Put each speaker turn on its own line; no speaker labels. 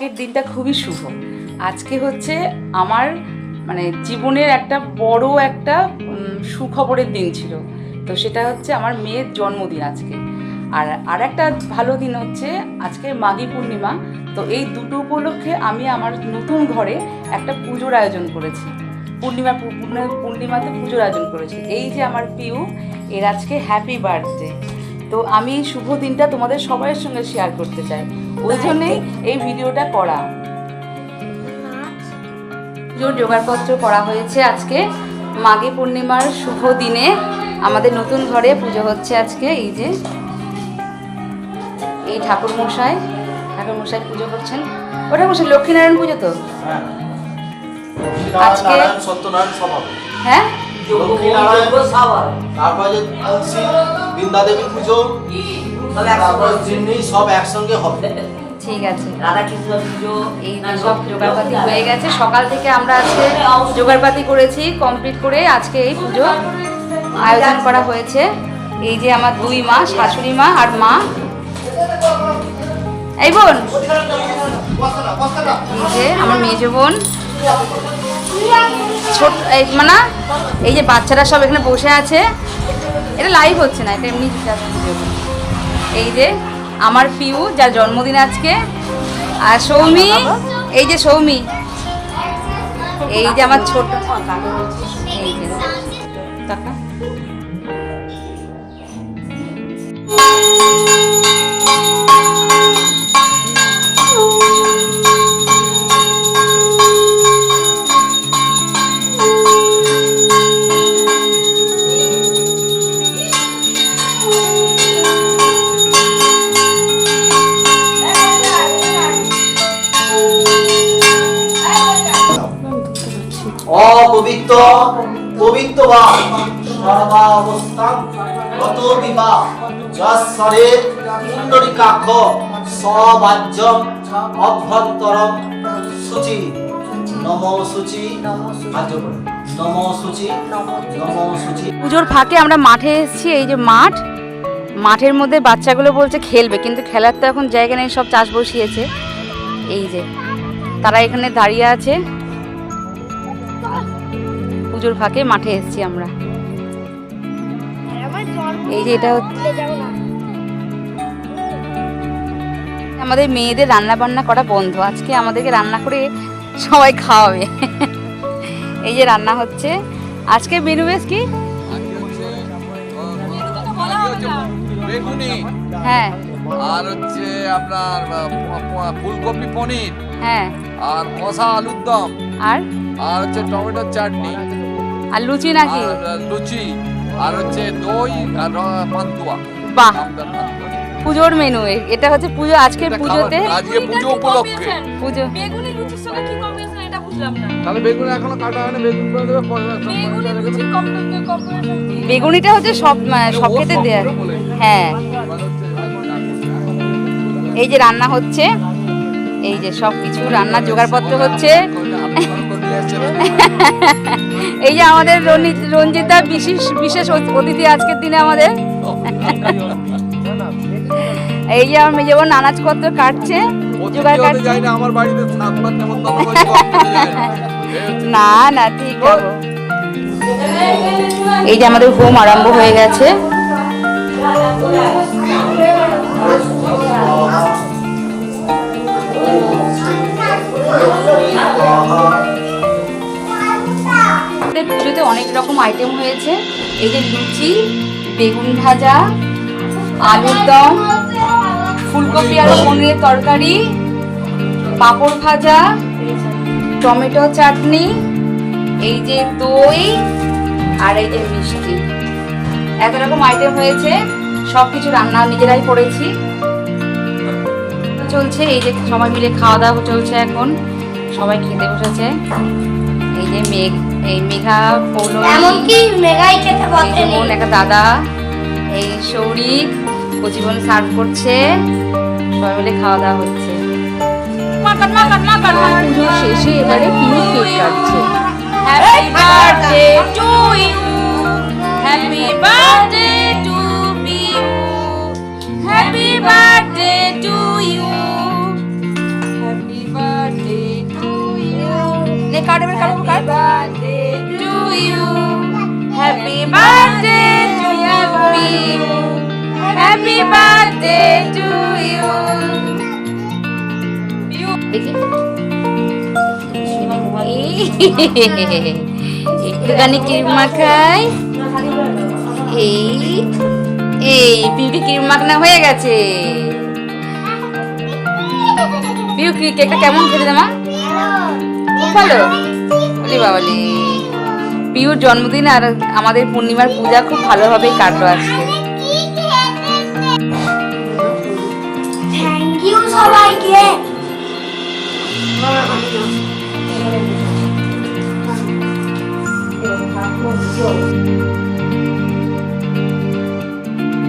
আজকের দিনটা খুবই শুভ। আজকে হচ্ছে আমার মানে জীবনের একটা বড় একটা সুখবরের দিন ছিল। তো সেটা হচ্ছে আমার মেয়ের জন্মদিন আজকে। আর একটা ভালো দিন হচ্ছে আজকে মাঘী পূর্ণিমা। তো এই দুটো উপলক্ষে আমি আমার নতুন ঘরে একটা পুজোর আয়োজন করেছি। পূর্ণিমাতে পুজোর আয়োজন করেছি। এই যে আমার পিউ, এর আজকে হ্যাপি বার্থডে। তো আমি শুভ দিনটা তোমাদের সবাইয়ের সঙ্গে শেয়ার করতে চাই, ওই জন্যেই এই ভিডিওটা করা। পুজোর জোগাড়পত্র করা হয়েছে আজকে মাঘী পূর্ণিমার শুভ দিনে। আমাদের নতুন ঘরে পুজো হচ্ছে আজকে। এই যে এই ঠাকুরমশাই পুজো করছেন। ওটা বসে লক্ষ্মীনারায়ণ পুজো তো আজকে।
সত্যনারায়ণ সব হবে।
হ্যাঁ,
তারপরে বৃন্দা দেবী পুজো, তারপরে সব একসঙ্গে হবে।
ঠিক আছে, রাধাকৃষ্ণ পুজো, এই সব জোগাড়পাতি হয়ে গেছে। সকাল থেকে আমরা আজকে জোগাড়পাতি করেছি, কমপ্লিট করে আজকে এই পুজো আয়োজন করা হয়েছে। এই যে আমার দুই মা, শাশুড়ি মা আর মা। এই বোন, এই যে আমার মেজ বোন, ছোট মানে এই যে বাচ্চারা সব এখানে বসে আছে। এটা লাইভ হচ্ছে না, এটা এমনি। এই যে আমার পিউ, যার জন্মদিন আজকে। আর সৌমি, এই যে সৌমি, এই যে আমার ছোট, এই যে কাকা।
অপবিত্র পবিত্র বা সর্বাবস্থান গত বিবাহ যশ্বরে পুণ্ডরিকাক্ষ সবাজ্যম অভ্যন্তরম সূচি নমো সূচি নমো সূচি নমো সূচি।
পুজোর ফাঁকে আমরা মাঠে এসেছি। এই যে মাঠের মধ্যে বাচ্চাগুলো বলছে খেলবে, কিন্তু খেলার তো এখন জায়গা নেই, সব চাষ বসিয়েছে। এই যে তারা এখানে দাঁড়িয়ে আছে। পুজোর ফাঁকে মাঠে এসেছি আমরা। এই যে এটা আমাদের মেয়েদের রান্না বান্না করা বন্ধ, আজকে আমাদেরকে রান্না করে সবাই খাওয়াবে। এই যে রান্না হচ্ছে আজকে। মেনু বেশ কি?
বেগুনি,
হ্যাঁ,
আর হচ্ছে আপনার ফুলকপি পনির,
হ্যাঁ,
আর কষা আলুর দম,
আর
হচ্ছে টমেটোর চাটনি,
আর লুচি নাকি?
আর লুচি, আর হচ্ছে দই আর পান্তুয়া।
বাহ, পুজোর মেনু এটা হচ্ছে পুজো। আজকের পুজোতে,
আজকে পুজো উপলক্ষে
পুজো
বেগুনি লুচির সঙ্গে কি কম্বিনেশন এটা বুঝলাম না।
তাহলে বেগুন এখনো কাটা হয়নি, বেগুন করে দেবে।
বেগুনি লুচি কম্বিনেশন কি?
বেগুনিটা হচ্ছে সব খেতে দেয়। হ্যাঁ, এই যে রান্না হচ্ছে, এই যে সব কিছু রান্নার জোগাড়পত্র হচ্ছে। এই যে আমাদের রঞ্জিতা বিশেষ অতিথি আজকের দিনে আমাদের। এই যে আমার মেয়ে যেমন আনাজপত্র কাটছে, জোগাড় কাটছে।
আমার বাড়িতে
না না, ঠিক আছে। এই যে আমাদের হোম আরম্ভ হয়ে গেছে। পুজোতে অনেক রকম আইটেম হয়েছে। এই যে লুচি, বেগুন ভাজা, আলুর দম, ফুলকপি আর পনিরের তরকারি, পাঁপড় ভাজা, টমেটো চাটনি, এই যে দই, আর এই যে মিষ্টি। এত রকম আইটেম হয়েছে। সব কিছু রান্না নিজেরাই করেছি। চলছে এই যে সবাই মিলে খাওয়া দাওয়া চলছে। এখন সবাই খেতে বসেছে। এই যে মেঘা, পৌলমী,
এমনকি মেঘাই খেতে বসেনি।
একটা দাদা, এই সৌরিক, কচিবন সার্ভ করছে। সবাই মিলে খাওয়া দাওয়া হচ্ছে। পুজো শেষে এবারে পিউ কেক কাটছে। Happy birthday to you, happy birthday to Piu, happy birthday to you, happy
নে কার্ড এবার কারো কার্ড
birthday to you happy birthday to you happy birthday to you দেখি একটুখানি ক্রিম মাখাই এই পিউটি ক্রিম মাখানো হয়ে গেছে পিউ কেকটা কেমন খেতে জামা খুব ভালো বলি বাবালি পিউর জন্মদিন আর আমাদের পূর্ণিমার পূজা খুব ভালোভাবেই কাটলো আজকে